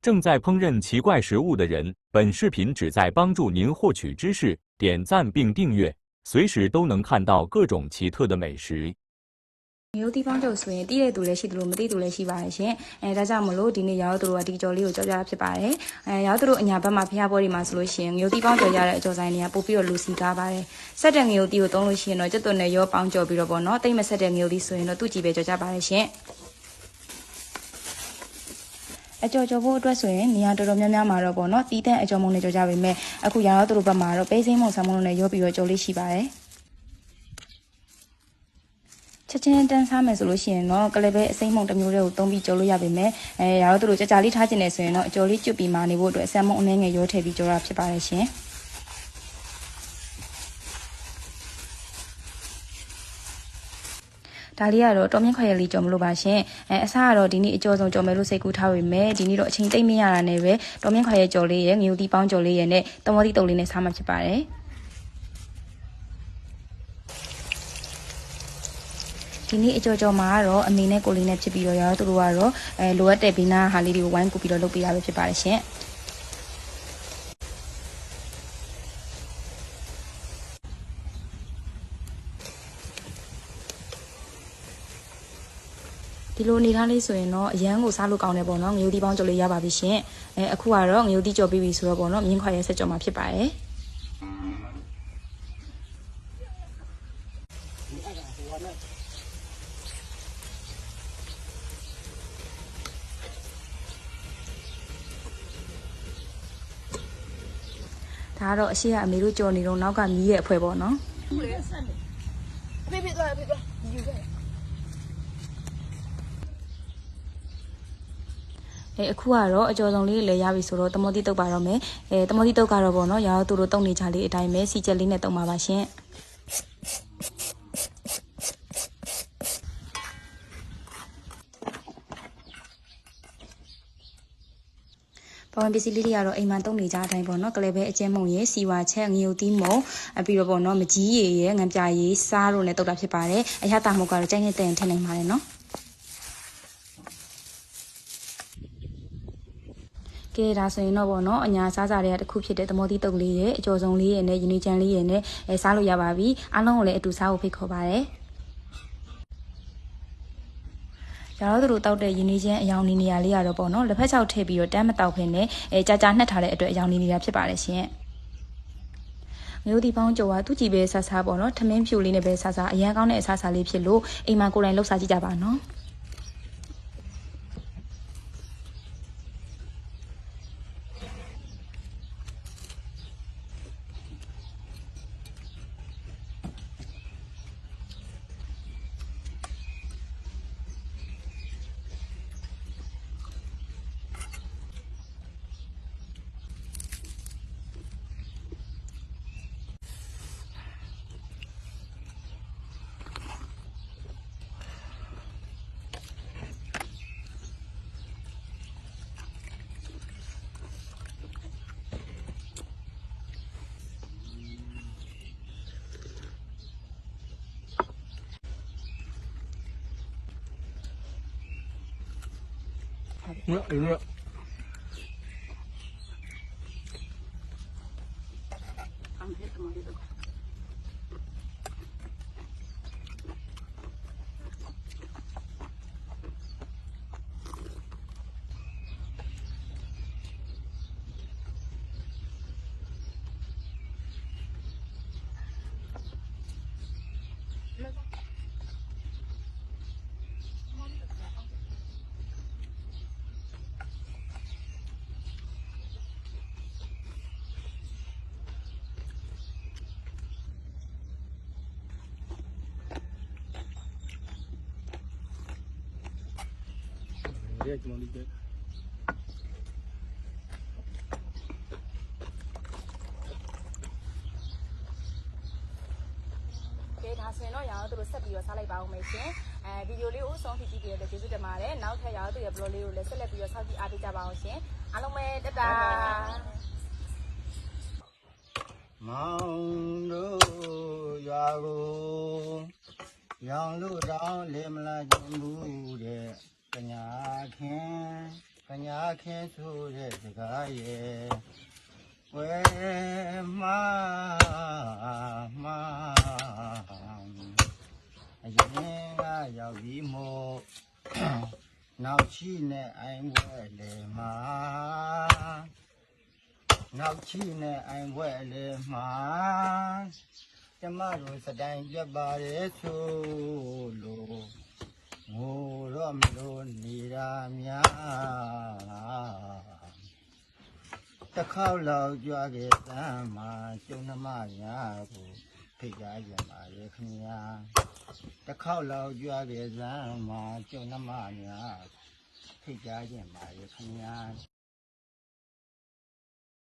正在烹饪奇怪食物的人，本视频旨在帮助您获取知識，點讚並訂閱，隨時都能看到各種奇特的美食。有地方就ဆိုရင်တည်တဲ့သူလည်းရှိတယ်လို့မတည်သူလည်းရှိပါတယ်ရှင်။ဒါကြောင့်မလို့ဒီနေ့ရောက်သူတို့ကဒီကြော်လေးကိုကြော်ပြတာဖြစ်ပါတယ်။ရောက်သူတို့အညာဘက်မှာဖျားပွဲတွေမှာဆိုလို့ရှိရင်ငရုတ်တီးပေါင်းကြော်ရတဲ့အကြော်ဆိုင်တွေကပို့ပြီးတော့လူစီကားပါတယ်။ဆက်တဲ့ငရုတ်တီးကိုသုံးလို့ရှိရင်တော့ကျွတ်သွန်နဲ့ရောပေါင်းကြော်ပြီးတော့ပေါ့နော်။တိတ်မဆက်တဲ့ငရုတ်တီးဆိုရင်တော့သူ့ကြည့်ပဲကြော်ကြပါတယ်ရှင်။အကြော်ကြော်ဖို့အတွက်ဆိုရင်နေရာတော်တော်များများမှာတော့ပေါ့နော်တီးတဲ့အကြော်မုံနဲ့ကြော်ကြပါမယ်။အခုရောက်သူတို့ဘက်မှာတော့ပေးစိမ့်မုံဆာမုံနဲ့ရောပြီးတော့ကြော်လေးရှိပါတယ်။ချက်ချင်းတန်းစားမယ်ဆိုလို့ရှိရင်တော့ကလေးပဲအစိမ့်မုံတစ်မျိုးတည်းကိုသုံးပြီးကြော်လို့ရပါမယ်။ရာတော့သူတို့ကြာလေးထားခြင်းနဲ့ဆိုရင်တော့အကြော်လေးကျွတ်ပြီးမာနေဖို့အတွက်ဆာမုံအနှဲငယ်ရောထည့်ပြီးကြော်ရဖြစ်ပါတယ်ရှင်။ဒါလေးကတော့တော်မြင့်ခွက်ရလေးကြော်မလို့ပါရှင်အစားကတော့ဒီနေ့အကျော်ဆုံးကြော်မယ်လို့စိတ်ကူးထားပေမဲ့ဒီနေ့တော့အချိန်သိမ့်မရတာနဲ့ပဲတော်မြင့်ခွက်ရကြော်လေးရငရုတ်တီးပေါင်းကြော်လေးရနဲ့တမောတိတုပ်လေးနဲ့စားမှဖြစ်ပါတယ်ဒီနေ့အကြော်ကြော်မှာကတော့အမေနဲ့ကိုလေးနဲ့ဖြစ်ပြီးတော့ရောသူတို့ကတော့လိုအပ်တဲ့ဘေးနားဟာလေးတွေကိုဝိုင်းကူပြီးတော့လုပ်ပေးရပဲဖြစ်ပါတယ်ရှင်ဒီလိုနေထားလေးဆိုရင်တော့အရန်ကိုစားလို့ကောင်းတယ်ပေါ့နော်ငရုတ်တီးပေါင်းကြော်လေးရပါပြီရှင်အခုကတော့ငရုတ်တီးကြော်ပြီးပြီဆိုတော့ပေါ့နော်မြင်းခွာရဲဆက်ကြော်မှာဖြစ်ပါတယ်ဒါကတော့အရှိကအမေတို့ကြော်နေတော့နောက်ကမြည်ရဲ့အဖွဲပေါ့နော်ဖေးသွားဖေးသွားယူခဲ့အခုကတော့အကျော်ဆုံးလေးလည်းရပြီဆိုတော့တမောတိတုပ်ပါတော့မယ်တမောတိတုပ်ကတော့ပေါ့နော်ရောသူတို့တုံနေချလေးအတိုင်းပဲစီချက်လေးနဲ့တုံပါပါရှင်ပဝန်ပစ္စည်းလေးတွေကတော့အိမ်မှာတုံနေကြအတိုင်းပေါ့နော်ကလေးပဲအကျဉ်းမုံရေစီဝါချက်ငရုတ်တီးမုံပြီးတော့ပေါ့နော်မကြီးရည်ရဲ့ငံပြရည်စားတို့နဲ့တုတ်တာဖြစ်ပါတယ်အရသာမှုကတော့ကြိုက်နေတဲ့ထည့်နိုင်ပါတယ်နော်ကဲဒါဆိုရင်တော့ပေါ့နော်အညာစားစားတွေကတစ်ခုဖြစ်တဲ့သမောတိတုပ်လေးရဲ့အကျော်ဆုံးလေးရဲ့နဲ့ယင်းချမ်းလေးရဲ့နဲ့စားလို့ရပါပြီအားလုံးကိုလည်းအတူစားဖို့ဖိတ်ခေါ်ပါတယ်ရတော့သူတို့တောက်တဲ့ယင်းချမ်းအယောင်နေနေရလေးရတော့ပေါ့နော်လက်ဖက်ချောက်ထည့်ပြီးတော့တမ်းမတောက်ဖ ೇನೆ ကြာကြာနှက်ထားတဲ့အတွက်အယောင်နေနေတာဖြစ်ပါတယ်ရှင်မျိုးဒီပေါင်းကြော်ကသူ့ကြည်ပဲဆဆပေါ့နော်ထမင်းဖြူလေးနဲ့ပဲဆဆအရန်ကောင်းတဲ့အစားစားလေးဖြစ်လို့အိမ်မှာကိုယ်တိုင်လှုပ်စားကြည့်ကြပါနော်ကဲဒါဆိုရင်တော့ရအောင်သူတို့ဆက်ပြီးတော့စားလိုက်ပါဦးမယ်ရှင်ဗီဒီယိုလေးကိုဆုံးဖြတ်ကြည့်ပြီးတော့ကျေးဇူးတင်ပါတယ်နောက်ထပ်ရအောင်သူရဲ့ blog လေးကိုလည်းဆက်လက်ပြီးတော့စောင့်ကြည့်အားပေးကြပါအောင်ရှင်အားလုံးပဲတတာမောင်တို့ရွာကိုရောင်လို့တောင်းလေမလာကြဘူးတဲ့ကညာခင် ညာခင်းဆိုတဲ့စကားရဲ့ဝဲမအရင်ကရောက်ပြီးမို့နောက်ချီနဲ့အိုင်ဝဲလေမှာနောက်ချီနဲ့အိုင်ဝဲလေမှာကျမတို့စတိုင်းပြပါရဲ့ဆိုလို့ငိုတော့မလို့နေတာများတစ်ခေါက်လောက်ကြွားခဲ့သမ်းမှာကျုံနှမများကိုဖိတ်ကြားကြပါရဲ့ခင်ဗျာတစ်ခေါက်လောက်ကြွားခဲ့သမ်းမှာကျုံနှမများဖိတ်ကြားကြပါရဲ့ခင်ဗျာ